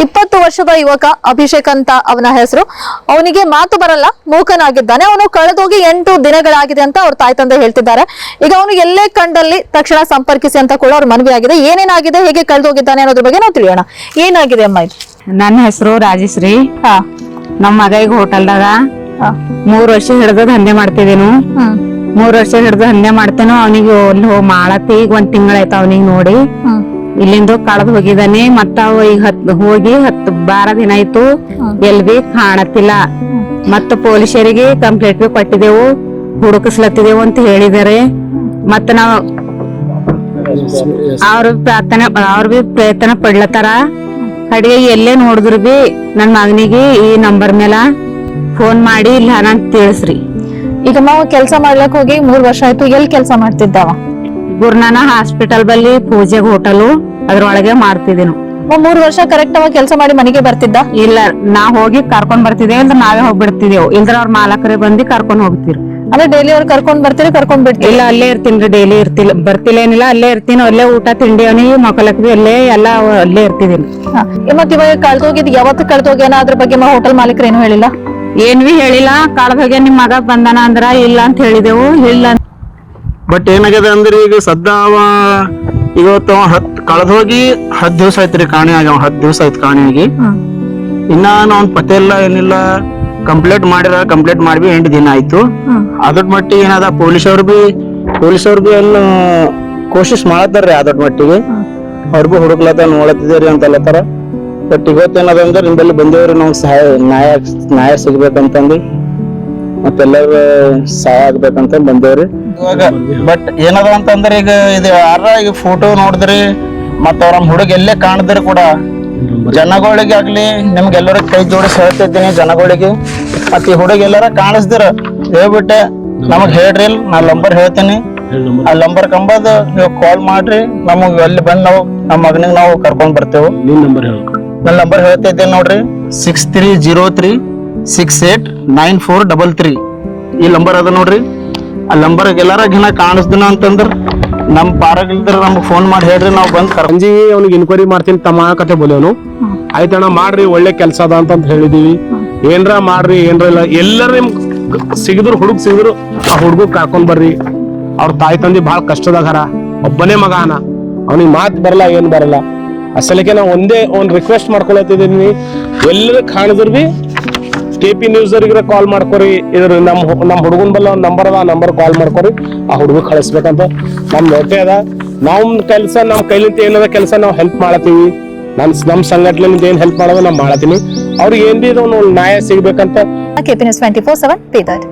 20 ವರ್ಷದ ಯುವಕ ಅಭಿಷೇಕ್ ಅಂತ ಅವನ ಹೆಸರು. ಅವನಿಗೆ ಮಾತು ಬರಲ್ಲ, ಮೂಕನಾಗಿದ್ದಾನೆ. ಅವನು ಕಳೆದೋಗಿ 8 ದಿನಗಳಾಗಿದೆ ಅಂತ ಅವ್ರ ತಾಯಿ ತಂದೆ ಹೇಳ್ತಿದ್ದಾರೆ. ಈಗ ಅವನು ಎಲ್ಲೇ ಕಂಡಲ್ಲಿ ತಕ್ಷಣ ಸಂಪರ್ಕಿಸಿ ಅಂತ ಕೂಡ ಅವ್ರ ಮನವಿ ಆಗಿದೆ. ಏನೇನಾಗಿದೆ, ಹೇಗೆ ಕಳೆದೋಗಿದ್ದಾನೆ ಅನ್ನೋದ್ರ ಬಗ್ಗೆ ನಾವು ತಿಳಿಯೋಣ. ಏನಾಗಿದೆ ಅಮ್ಮ ಇದು? ನನ್ನ ಹೆಸರು ರಾಜಶ್ರೀ. ನಮ್ಮ ಮಗ ಈಗ ಹೋಟೆಲ್ದಾಗ 3 ವರ್ಷ ಹಿಡ್ದು ದಂಧೆ ಮಾಡ್ತಿದ್ದೇನು. 3 ವರ್ಷ ಹಿಡ್ದು ದಂಧೆ ಮಾಡ್ತೇನು. ಅವನಿಗೆ ಮಾಡತ್ತಿ ಈಗ 1 ತಿಂಗಳಾಯ್ತು ಅವನಿಗೆ ನೋಡಿ. ಇಲ್ಲಿಂದ ಕಳೆದು ಹೋಗಿದ್ದಾನೆ. ಮತ್ತ ಈಗ ಹೋಗಿ 10-12 ದಿನ ಆಯ್ತು, ಎಲ್ ಬಿ ಕಾಣತ್ತಿಲ್ಲ. ಮತ್ತ ಪೊಲೀಸರಿಗೆ ಕಂಪ್ಲೇಂಟ್ ಬಿ ಕೊಟ್ಟಿದೆವು, ಹುಡುಕಿಸ್ಲತ್ತಿದೆವು ಅಂತ ಹೇಳಿದಾರೆ. ಮತ್ತ ನಾವ್ ಅವ್ರ ಬಿ ಪ್ರಯತ್ನ ಪಡ್ಲತ್ತಾರ. ಕಡೆಗೆ ಎಲ್ಲೇ ನೋಡಿದ್ರು ಬಿ ನನ್ ಮಗನಿಗೆ ಈ ನಂಬರ್ ಮೇಲ ಫೋನ್ ಮಾಡಿ ಇಲ್ಲ ನಾನು ತಿಳಿಸ್ರಿ. ಈಗ ನಾವು ಕೆಲಸ ಮಾಡ್ಲಕ್ ಹೋಗಿ 3 ವರ್ಷ ಆಯ್ತು. ಎಲ್ಲಿ ಕೆಲಸ ಮಾಡ್ತಿದ್ದಾವ? ಗುರುನಾನ ಹಾಸ್ಪಿಟಲ್ ಬಲ್ಲಿ ಪೂಜೆ ಹೋಟೆಲು ಅದ್ರೊಳಗೆ ಮಾಡ್ತಿದ್ದೇನು. 3 ವರ್ಷ ಕರೆಕ್ಟ್ ಅವಾಗ ಕೆಲಸ ಮಾಡಿ ಮನೆಗೆ ಬರ್ತಿದ್ದ? ಇಲ್ಲ, ನಾ ಹೋಗಿ ಕರ್ಕೊಂಡ್ ಬರ್ತಿದ್ದೇವೆ, ಇಲ್ದ್ರ ನಾವೇ ಹೋಗ್ಬಿಡ್ತಿದ್ದೇವು. ಇಲ್ದ್ರ ಅವ್ರ ಮಾಲಕರೇ ಬಂದು ಕರ್ಕೊಂಡ್ ಹೋಗ್ತಿರು. ಅಂದ್ರೆ ಡೈಲಿ ಅವ್ರು ಕರ್ಕೊಂಡ್ ಬರ್ತೀರಿ, ಕರ್ಕೊಂಡ್ ಬಿಡ್ತೀರಿ? ಇಲ್ಲ, ಅಲ್ಲೇ ಇರ್ತೀನಿ. ಡೈಲಿ ಇರ್ತಿಲ್ಲ, ಬರ್ತಿಲ್ಲ ಏನಿಲ್ಲ, ಅಲ್ಲೇ ಇರ್ತೀನಿ. ಅಲ್ಲೇ ಊಟ ತಿಂಡಿ ಅವನಿಗೆ ಮಕ್ಕಳಕ್ಕೆ ಅಲ್ಲೇ ಎಲ್ಲ ಅಲ್ಲೇ ಇರ್ತಿದ್ದೀನಿ. ಮತ್ ಇವಾಗ ಕಳ್ದೋಗಿದ್ ಯಾವತ್ತು ಕಳ್ದೋಗ್ಯಾನ ಅದ್ರ ಬಗ್ಗೆ ಹೋಟೆಲ್ ಮಾಲೀಕರು ಏನು ಹೇಳಿಲ್ಲ? ಏನ್ ಬಿ ಹೇಳಿಲ್ಲ. ಕಳ್ದ ಹೋಗ್ಯ ನಿಮ್ ಮಗ ಬಂದಾನ ಅಂದ್ರ ಇಲ್ಲ ಅಂತ ಹೇಳಿದೆವು. ಇಲ್ಲ ಬಟ್ ಏನಾಗಿದೆ ಅಂದ್ರೆ ಈಗ ಸದ್ದ ಅವ ಇವತ್ತು ಕಳೆದ ಹೋಗಿ 10 ದಿವಸ ಆಯ್ತ್ರಿ ಕಾಣೆ ಆಗಿ. 10 ದಿವಸ ಆಯ್ತು ಕಾಣೆ ಆಗಿ. ಇನ್ನ ಅವ್ನ್ ಪತ್ತೆ ಇಲ್ಲ, ಏನಿಲ್ಲ. ಕಂಪ್ಲೇಂಟ್ ಮಾಡಿ 8 ದಿನ ಆಯ್ತು. ಅದ್ರ ಮಟ್ಟಿಗೆ ಏನದ ಪೊಲೀಸವ್ರು ಬಿ ಎಲ್ಲ ಕೋಶಿಶ್ ಮಾಡತ್ತಾರ್ರಿ. ಅದ್ರ ಮಟ್ಟಿಗೆ ಅವ್ರು ಬಿ ಹುಡುಕ್ಲತ್ತ ನೋಡತ್ತಿದೇರಿ ಅಂತ ಅಲ್ಲತ್ತಾರ. ಬಟ್ ಇವತ್ತೇನದ ಅಂದ್ರೆ ನಿಮ್ಮಲ್ಲಿ ಬಂದೇವ್ರಿ, ನಾವು ನ್ಯಾಯ ಸಿಗ್ಬೇಕಂತಂದು ಮತ್ತೆಲ್ಲರೂ ಸಹಾಯ ಆಗ್ಬೇಕಂತ ಬಂದೇವ್ರಿ ಇವಾಗ. ಬಟ್ ಏನದ ಅಂತಂದ್ರೆ ಈಗ ಇದು ಯಾರ ಈಗ ಫೋಟೋ ನೋಡಿದ್ರಿ ಮತ್ತ ಅವ್ರ ಹುಡುಗ ಎಲ್ಲೇ ಕಾಣಿದ್ರಿ ಕೂಡ ಜನಗಳಿಗೆ ಆಗ್ಲಿ ನಿಮ್ಗೆಲ್ಲರಿಗೆ ಕೈ ಜೋಡಿಸಿ ಹೇಳ್ತಿದ್ದೀನಿ ಜನಗಳಿಗೆ. ಮತ್ ಈ ಹುಡುಗ ಎಲ್ಲಾರ ಕಾಣಿಸ್ದಿರ ಹೇಳ್ಬಿಟ್ಟೆ ನಮಗ್ ಹೇಳ್ರಿ, ನಾ ನಂಬರ್ ಹೇಳ್ತೀನಿ. ಆ ನಂಬರ್ ಕಂಬದ್ ನೀವು ಕಾಲ್ ಮಾಡ್ರಿ, ನಮಗ್ ಅಲ್ಲಿ ಬಂದ್ ನಾವು ನಮ್ಮ ಮಗನಿಗೆ ನಾವು ಕರ್ಕೊಂಡ್ ಬರ್ತೇವೆ. ನನ್ನ ನಂಬರ್ ಹೇಳ್ತಿದ್ದೇನೆ ನೋಡ್ರಿ, 6303689433. ಈ ನಂಬರ್ ಅದ ನೋಡ್ರಿ. ಆ ನಂಬರ್ ಎಲ್ಲಾರ ಕಾಣಿಸ್ದಿನ ಅಂತಂದ್ರ ನಮ್ ಪಾರಾಗಿಲ್ದ್ರ ನಮ್ಗೆ ಫೋನ್ ಮಾಡಿ ಹೇಳ್ರಿ, ನಾವು ಬಂದ್ ಸಂಜೆ ಅವ್ನಿಗೆ ಇನ್ಕ್ವೈರಿ ಮಾಡ್ತೀನಿ ತಮ್ಮ ಕತೆ ಬೋಲೇವನು. ಆಯ್ತಣ್ಣ ಮಾಡ್ರಿ, ಒಳ್ಳೆ ಕೆಲ್ಸ ಅದ ಅಂತ ಹೇಳಿದೀವಿ. ಏನ್ರ ಮಾಡ್ರಿ, ಏನ್ರ ಇಲ್ಲ, ಎಲ್ಲರ ನಿಮ್ ಹುಡುಗ ಸಿಗಿದ್ರು ಆ ಹುಡುಗ ಕರ್ಕೊಂಡ್ ಬರ್ರಿ. ಅವ್ರ ತಾಯಿ ತಂದಿ ಬಹಳ ಕಷ್ಟದಾಗಾರ. ಒಬ್ಬನೇ ಮಗ ಅನ, ಅವ್ನಿಗೆ ಮಾತ್ ಬರಲ್ಲ, ಏನ್ ಬರಲ್ಲ. ಅಸಲಿಗೆ ನಾವು ಒಂದ್ ರಿಕ್ವೆಸ್ಟ್ ಮಾಡ್ಕೊಳತಿದೀನಿ, ಎಲ್ಲರೂ ಕಾಣಿದ್ರು ಬಿ TP ನ್ಯೂಸ್ ಅವ್ರಿಗೆ ಕಾಲ್ ಮಾಡ್ಕೊರಿ. ಇದ್ರ ನಮ್ ಹುಡುಗನ್ ಬಲ್ಲ ಒಂದ್ ನಂಬರ್ ಅದ, ಆ ನಂಬರ್ ಕಾಲ್ ಮಾಡ್ಕೊರಿ. ಆ ಹುಡುಗ ಕಳಿಸ್ಬೇಕಂತ ನಮ್ ನೋಟೆ ಅದ. ನಾವ್ ಕೆಲ್ಸ ನಮ್ ಕೈಲಿಂದ ಏನದ ಕೆಲಸ ನಾವು ಹೆಲ್ಪ್ ಮಾಡತ್ತೀವಿ. ನಮ್ ಸಂಘಟನೆಯಿಂದ ಏನ್ ಹೆಲ್ಪ್ ಮಾಡೋದು ನಾವ್ ಮಾಡತ್ತೀನಿ. ಅವ್ರಿಗೆ ಏನ್ ಬಿ ನ್ಯಾಯ ಸಿಗ್ಬೇಕಂತ. KP News 24/7 Bidar.